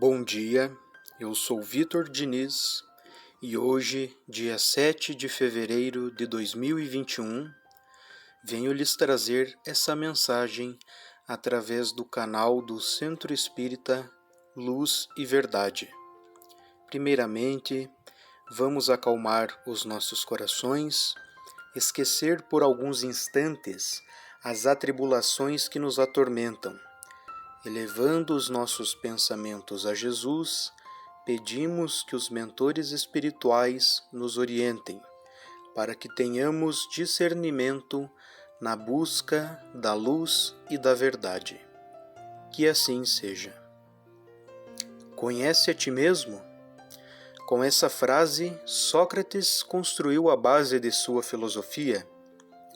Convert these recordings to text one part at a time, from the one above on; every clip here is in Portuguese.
Bom dia, eu sou Vitor Diniz e hoje, dia 7 de fevereiro de 2021, venho lhes trazer essa mensagem através do canal do Centro Espírita Luz e Verdade. Primeiramente, vamos acalmar os nossos corações, esquecer por alguns instantes as atribulações que nos atormentam. Elevando os nossos pensamentos a Jesus, pedimos que os mentores espirituais nos orientem, para que tenhamos discernimento na busca da luz e da verdade. Que assim seja. Conhece a ti mesmo? Com essa frase, Sócrates construiu a base de sua filosofia,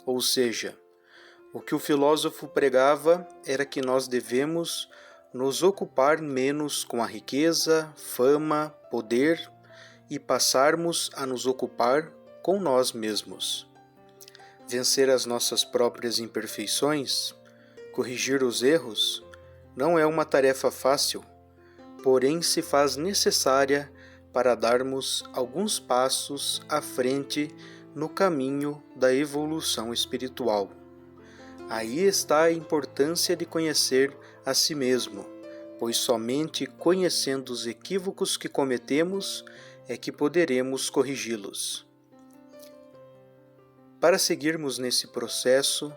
ou seja, o que o filósofo pregava era que nós devemos nos ocupar menos com a riqueza, fama, poder e passarmos a nos ocupar com nós mesmos. Vencer as nossas próprias imperfeições, corrigir os erros, não é uma tarefa fácil, porém se faz necessária para darmos alguns passos à frente no caminho da evolução espiritual. Aí está a importância de conhecer a si mesmo, pois somente conhecendo os equívocos que cometemos é que poderemos corrigi-los. Para seguirmos nesse processo,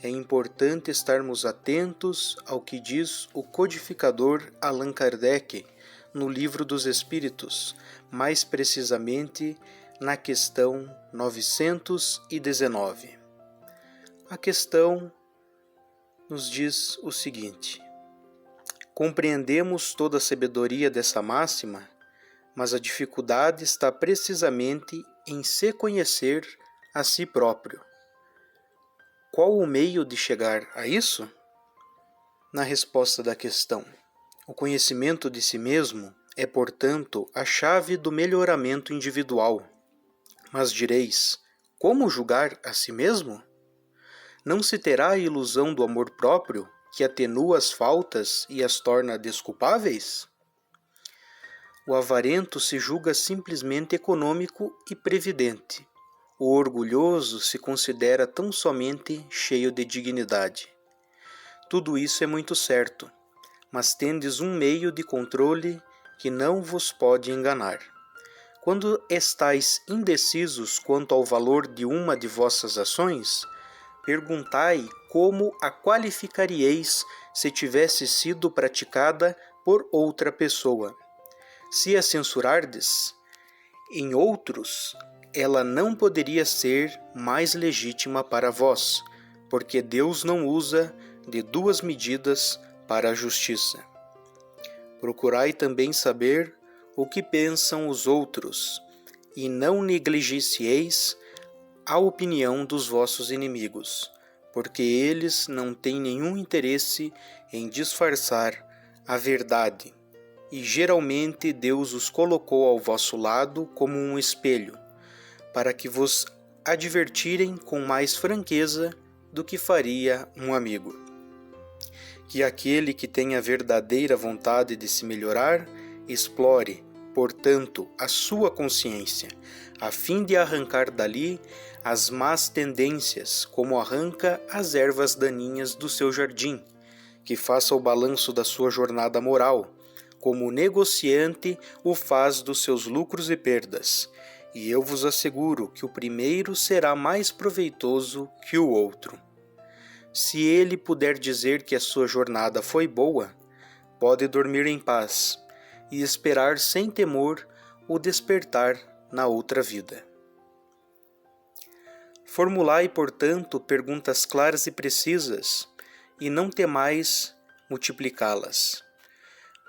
é importante estarmos atentos ao que diz o codificador Allan Kardec no Livro dos Espíritos, mais precisamente na questão 919. A questão nos diz o seguinte: compreendemos toda a sabedoria dessa máxima, mas a dificuldade está precisamente em se conhecer a si próprio. Qual o meio de chegar a isso? Na resposta da questão, o conhecimento de si mesmo é, portanto, a chave do melhoramento individual. Mas direis, como julgar a si mesmo? Não se terá a ilusão do amor próprio, que atenua as faltas e as torna desculpáveis? O avarento se julga simplesmente econômico e previdente. O orgulhoso se considera tão somente cheio de dignidade. Tudo isso é muito certo, mas tendes um meio de controle que não vos pode enganar. Quando estáis indecisos quanto ao valor de uma de vossas ações, perguntai como a qualificaríeis se tivesse sido praticada por outra pessoa. Se a censurardes em outros, ela não poderia ser mais legítima para vós, porque Deus não usa de duas medidas para a justiça. Procurai também saber o que pensam os outros, e não negligieis a opinião dos vossos inimigos, porque eles não têm nenhum interesse em disfarçar a verdade, e geralmente Deus os colocou ao vosso lado como um espelho, para que vos advertirem com mais franqueza do que faria um amigo. Que aquele que tem a verdadeira vontade de se melhorar, explore, portanto, a sua consciência, a fim de arrancar dali as más tendências, como arranca as ervas daninhas do seu jardim, que faça o balanço da sua jornada moral, como o negociante o faz dos seus lucros e perdas, e eu vos asseguro que o primeiro será mais proveitoso que o outro. Se ele puder dizer que a sua jornada foi boa, pode dormir em paz e esperar sem temor o despertar na outra vida. Formulai, portanto, perguntas claras e precisas, e não temais multiplicá-las.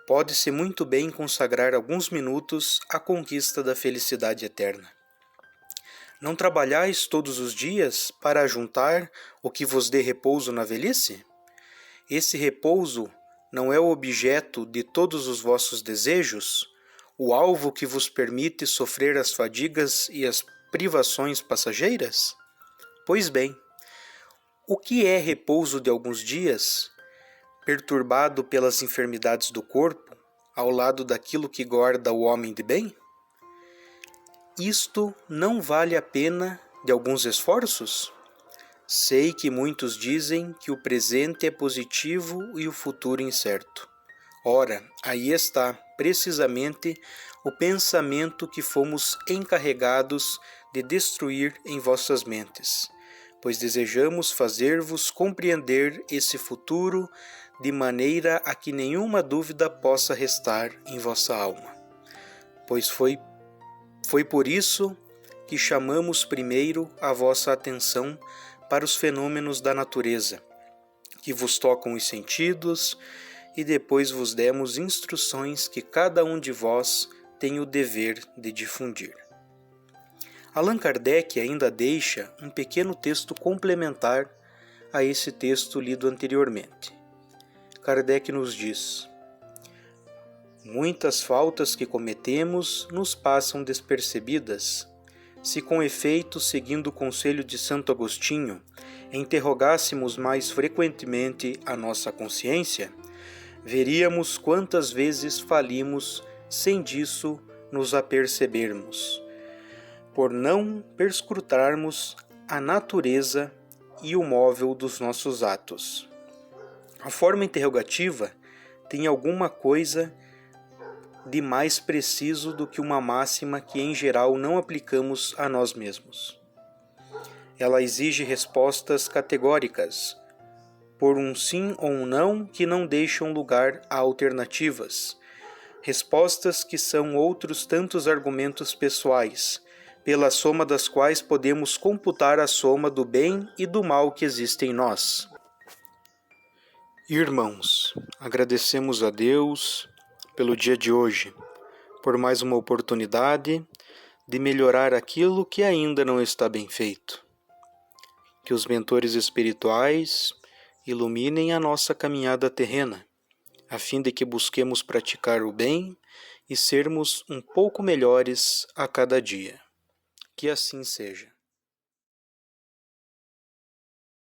Pode-se muito bem consagrar alguns minutos à conquista da felicidade eterna. Não trabalhais todos os dias para ajuntar o que vos dê repouso na velhice? Esse repouso não é o objeto de todos os vossos desejos, o alvo que vos permite sofrer as fadigas e as privações passageiras? Pois bem, o que é repouso de alguns dias, perturbado pelas enfermidades do corpo, ao lado daquilo que guarda o homem de bem? Isto não vale a pena de alguns esforços? Sei que muitos dizem que o presente é positivo e o futuro incerto. Ora, aí está, precisamente, o pensamento que fomos encarregados de destruir em vossas mentes, pois desejamos fazer-vos compreender esse futuro de maneira a que nenhuma dúvida possa restar em vossa alma. Pois foi por isso que chamamos primeiro a vossa atenção para os fenômenos da natureza, que vos tocam os sentidos, e depois vos demos instruções que cada um de vós tem o dever de difundir. Allan Kardec ainda deixa um pequeno texto complementar a esse texto lido anteriormente. Kardec nos diz: muitas faltas que cometemos nos passam despercebidas. Se com efeito, seguindo o conselho de Santo Agostinho, interrogássemos mais frequentemente a nossa consciência, veríamos quantas vezes falimos sem disso nos apercebermos, por não perscrutarmos a natureza e o móvel dos nossos atos. A forma interrogativa tem alguma coisa de mais preciso do que uma máxima que em geral não aplicamos a nós mesmos. Ela exige respostas categóricas, por um sim ou um não que não deixam lugar a alternativas, respostas que são outros tantos argumentos pessoais, pela soma das quais podemos computar a soma do bem e do mal que existe em nós. Irmãos, agradecemos a Deus pelo dia de hoje, por mais uma oportunidade de melhorar aquilo que ainda não está bem feito. Que os mentores espirituais iluminem a nossa caminhada terrena, a fim de que busquemos praticar o bem e sermos um pouco melhores a cada dia. Que assim seja.